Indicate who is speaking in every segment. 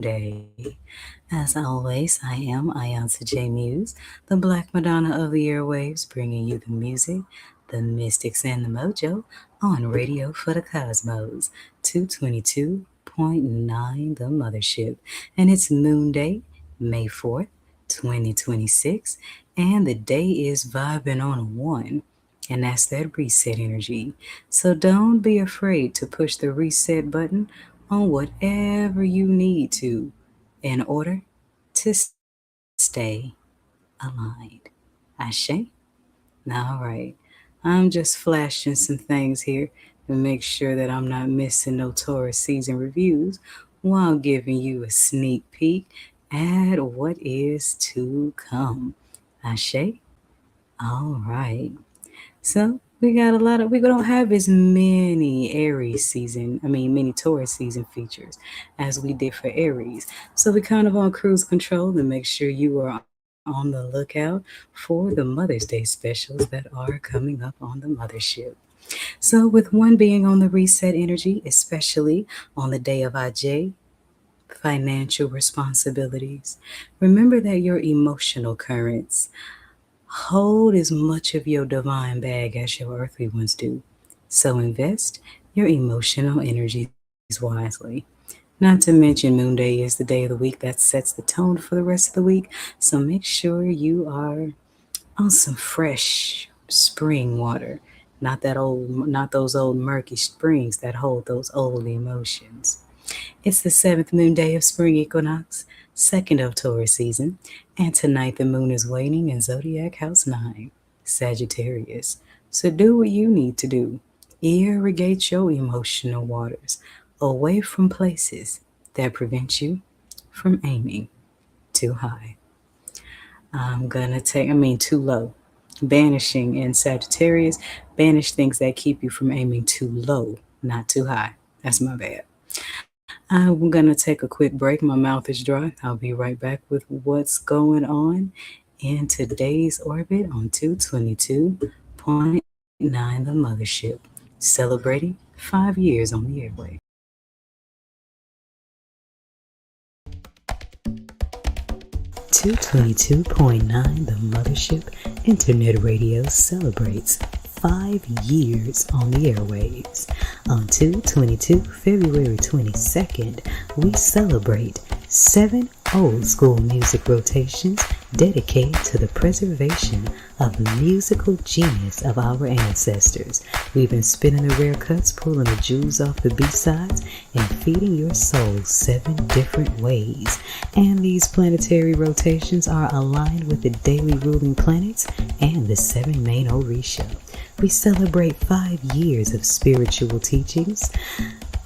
Speaker 1: Moonday. As always, I am iiYansa J Muse, the Black Madonna of the airwaves, bringing you the music, the mystics, and the mojo on Radio for the Cosmos, 222.9 the Mothership. And it's Moonday, May 4th, 2026, and the day is vibing on a 1. And that's that reset energy. So don't be afraid to push the reset button on whatever you need to in order to stay aligned. Ashe? All right. I'm just flashing some things here to make sure that I'm not missing no Taurus season reviews while giving you a sneak peek at what is to come. Ashe? All right. So we got a lot of, we don't have as many many Taurus season features as we did for Aries. So we kind of on cruise control to make sure you are on the lookout for the Mother's Day specials that are coming up on the Mothership. So with one being on the reset energy, especially on the day of Aje, financial responsibilities, remember that your emotional currents hold as much of your divine bag as your earthly ones do. So invest your emotional energies wisely. Not to mention, Moonday is the day of the week that sets the tone for the rest of the week. So make sure you are on some fresh spring water, not those old murky springs that hold those old emotions. It's the seventh moon day of spring equinox, second of Taurus season, and tonight the moon is waning in zodiac house 9, Sagittarius. So do what you need to do. Irrigate your emotional waters away from places that prevent you from aiming too high. Too low. Banishing in Sagittarius, banish things that keep you from aiming too low, not too high. That's my bad. I'm going to take a quick break. My mouth is dry. I'll be right back with what's going on in today's orbit on 222.9 the Mothership, celebrating 5 years on the airway. 222.9 the Mothership Internet Radio celebrates 5 years on the airwaves. On 222 February 22nd, we celebrate 7 old school music rotations dedicated to the preservation of the musical genius of our ancestors. We've been spinning the rare cuts, pulling the jewels off the B-sides, and feeding your soul 7 different ways. And these planetary rotations are aligned with the daily ruling planets and the 7 main Orisha. We celebrate 5 years of spiritual teachings,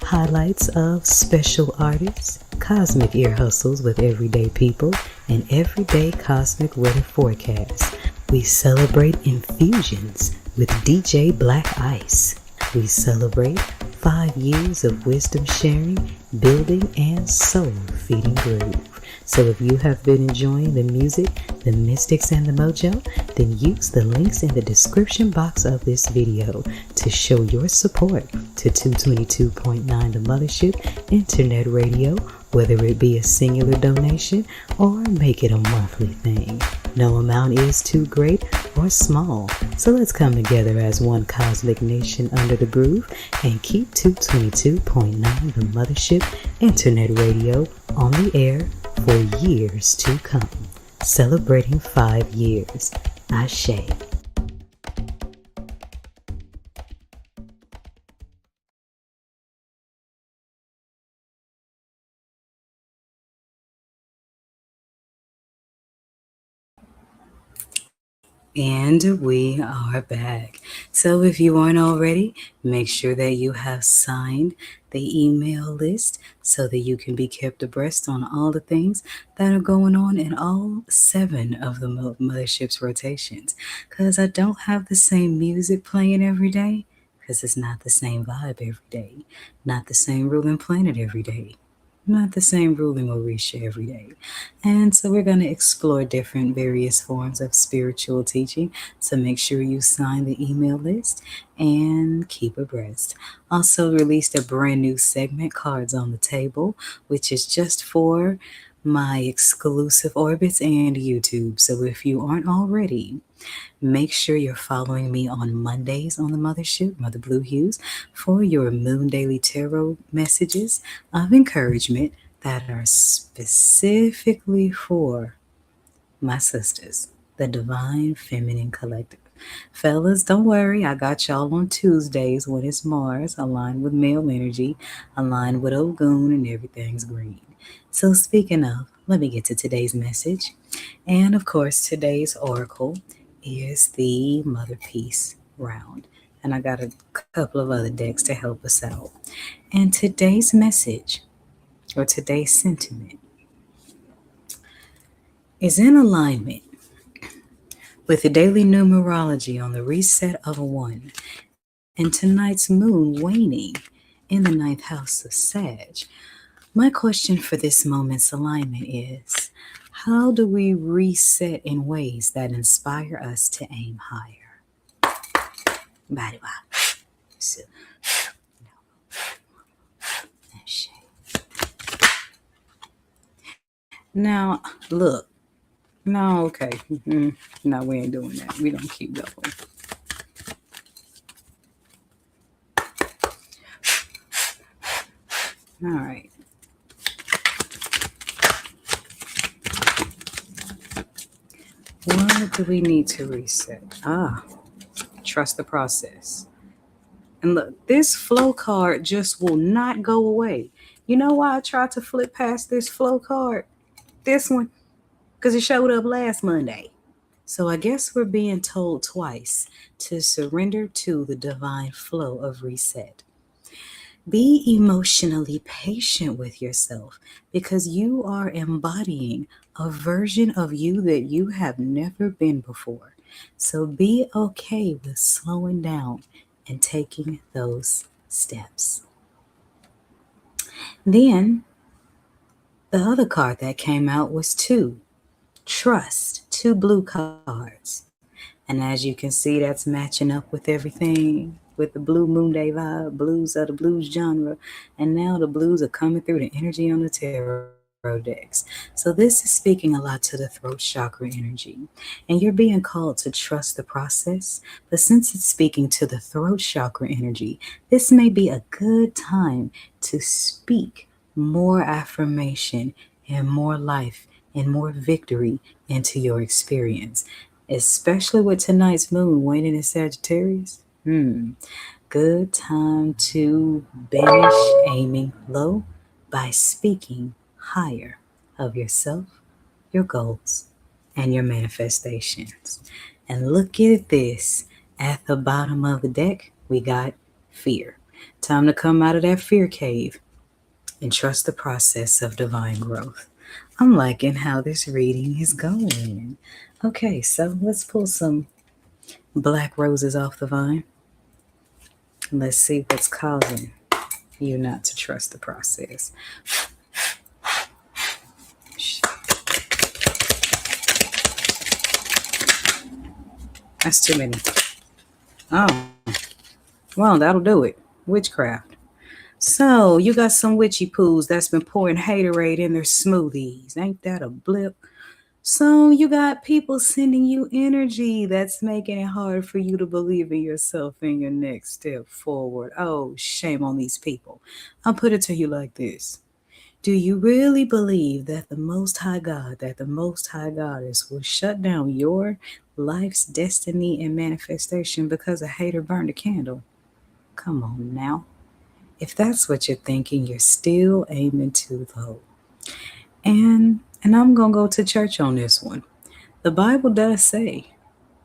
Speaker 1: highlights of special artists, cosmic ear hustles with everyday people, and everyday cosmic weather forecasts. We celebrate infusions with DJ Black Ice. We celebrate 5 years of wisdom sharing, building, and soul feeding groove. So if you have been enjoying the music, the mystics, and the mojo, then use the links in the description box of this video to show your support to 222.9 the Mothership Internet Radio, whether it be a singular donation or make it a monthly thing. No amount is too great or small, so let's come together as one cosmic nation under the groove and keep 222.9 the Mothership Internet Radio on the air for years to come. Celebrating 5 years. Ashe. And we are back. So if you aren't already, make sure that you have signed the email list so that you can be kept abreast on all the things that are going on in all 7 of the Mothership's rotations. Because I don't have the same music playing every day, because it's not the same vibe every day, not the same ruling planet every day. Not the same ruling Orisha every day. And so we're going to explore different various forms of spiritual teaching. So make sure you sign the email list and keep abreast. Also released a brand new segment, Cards on the Table, which is just for my exclusive orbits and YouTube. So if you aren't already, make sure you're following me on Mondays on the Mothership, Mother Blue Hues, for your Moondaily tarot messages of encouragement that are specifically for my sisters, the Divine Feminine Collective. Fellas, don't worry, I got y'all on Tuesdays when it's Mars, aligned with male energy, aligned with Ogun, and everything's green. So, speaking of, let me get to today's message. And of course, today's oracle is the Mother Peace round. And I got a couple of other decks to help us out. And today's message, or today's sentiment, is in alignment with the daily numerology on the reset of a one and tonight's moon waning in the ninth house of Sag. My question for this moment's alignment is, how do we reset in ways that inspire us to aim higher? Body rock. So, now, look. No, okay. No, we ain't doing that. We don't keep going. All right. What do we need to reset? Trust the process. And look, this flow card just will not go away. You know why I tried to flip past this flow card? This one? Because it showed up last Monday. So I guess we're being told twice to surrender to the divine flow of reset. Be emotionally patient with yourself because you are embodying a version of you that you have never been before. So be okay with slowing down and taking those steps. Then the other card that came out was two. Trust, two blue cards. And as you can see, that's matching up with everything with the blue Moonday vibe, blues of the blues genre. And now the blues are coming through the energy on the tarot decks. So this is speaking a lot to the throat chakra energy. And you're being called to trust the process. But since it's speaking to the throat chakra energy, this may be a good time to speak more affirmation and more life and more victory into your experience, especially with tonight's moon waning in Sagittarius. Good time to banish aiming low by speaking higher of yourself, your goals, and your manifestations. And look at this. At the bottom of the deck, we got fear. Time to come out of that fear cave and trust the process of divine growth. I'm liking how this reading is going. Okay, so let's pull some black roses off the vine. Let's see what's causing you not to trust the process. That's too many. Oh, well, that'll do it. Witchcraft. So, you got some witchy poos that's been pouring haterade in their smoothies. Ain't that a blip? So, you got people sending you energy that's making it hard for you to believe in yourself and your next step forward. Oh, shame on these people. I'll put it to you like this. Do you really believe that the Most High God, that the Most High Goddess will shut down your life's destiny and manifestation because a hater burned a candle? Come on now. If that's what you're thinking, you're still aiming too low. And I'm going to go to church on this one. The Bible does say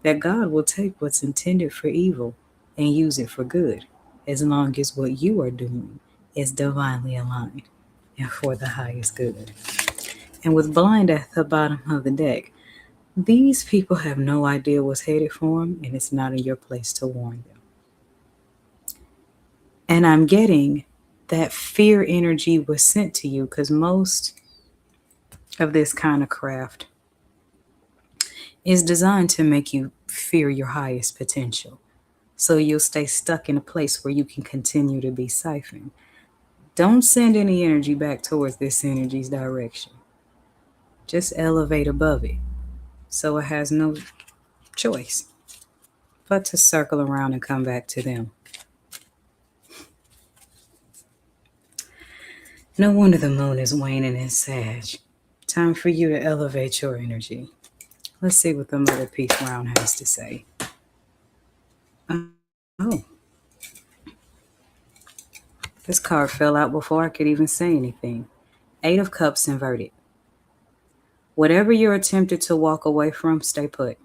Speaker 1: that God will take what's intended for evil and use it for good, as long as what you are doing is divinely aligned and for the highest good. And with blind at the bottom of the deck, these people have no idea what's headed for them, and it's not in your place to warn them. And I'm getting that fear energy was sent to you, because most of this kind of craft is designed to make you fear your highest potential. So you'll stay stuck in a place where you can continue to be siphoned. Don't send any energy back towards this energy's direction. Just elevate above it. So it has no choice but to circle around and come back to them. No wonder the moon is waning in Sag. Time for you to elevate your energy. Let's see what the Mother Peace Round has to say. Oh. This card fell out before I could even say anything. 8 of Cups inverted. Whatever you're attempted to walk away from, stay put.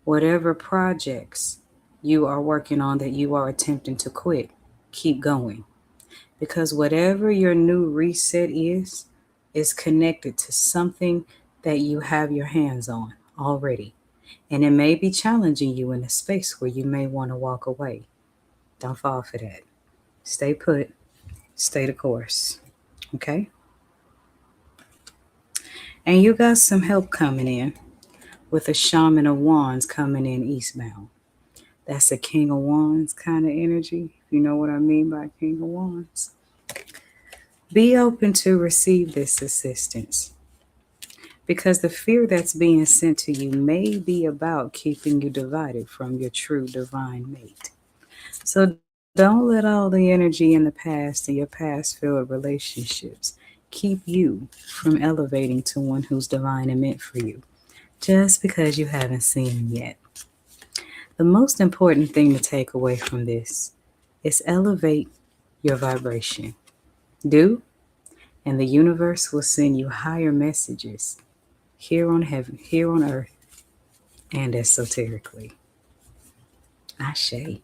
Speaker 1: Whatever projects you are working on that you are attempting to quit, keep going. Because whatever your new reset is connected to something that you have your hands on already. And it may be challenging you in a space where you may want to walk away. Don't fall for that. Stay put. Stay the course. Okay? And you got some help coming in with a Shaman of Wands coming in eastbound. That's a King of Wands kind of energy, if you know what I mean by King of Wands. Be open to receive this assistance, because the fear that's being sent to you may be about keeping you divided from your true divine mate. So don't let all the energy in the past and your past-filled relationships keep you from elevating to one who's divine and meant for you, just because you haven't seen him yet. The most important thing to take away from this is elevate your vibration. Do, and the universe will send you higher messages here on earth, and esoterically. Ashe.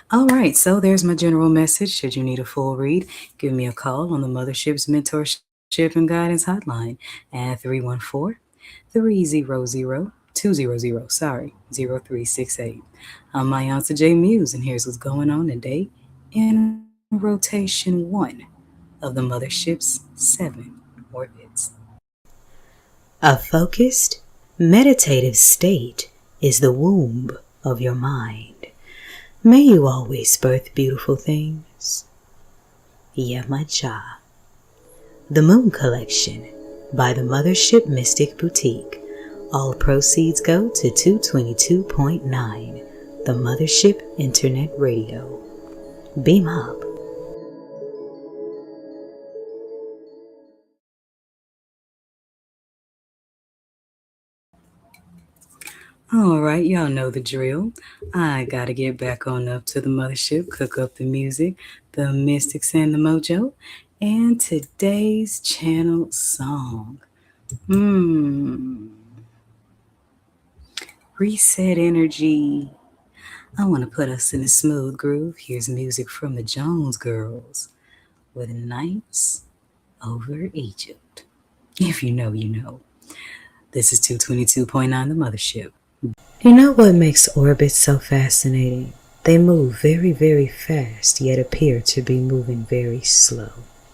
Speaker 1: All right, so there's my general message. Should you need a full read, give me a call on the Mothership's Mentorship and Guidance Hotline at 314-300-200-0368. I'm iiiYansa J. Muse, and here's what's going on today in rotation 1 of the Mothership's 7 orbits. A focused, meditative state is the womb of your mind. May you always birth beautiful things. Yemoja. The Moon Collection by the Mothership Mystic Boutique. All proceeds go to 222.9, the Mothership Internet Radio. Beam up. All right, y'all know the drill. I gotta get back on up to the Mothership, cook up the music, the mystics and the mojo, and today's channel song. Reset energy. I want to put us in a smooth groove. Here's music from the Jones Girls with Nights Over Egypt. If you know, you know. This is 222.9 the Mothership. You know what makes orbits so fascinating? They move very, very fast, yet appear to be moving very slow.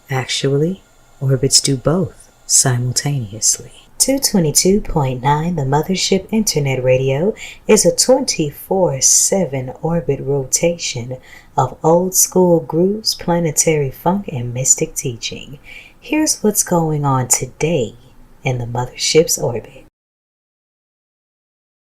Speaker 1: Actually, orbits do both simultaneously. 222.9 the Mothership Internet Radio is a 24/7 orbit rotation of old school grooves, planetary funk, and mystic teaching. Here's what's going on today in the Mothership's orbit.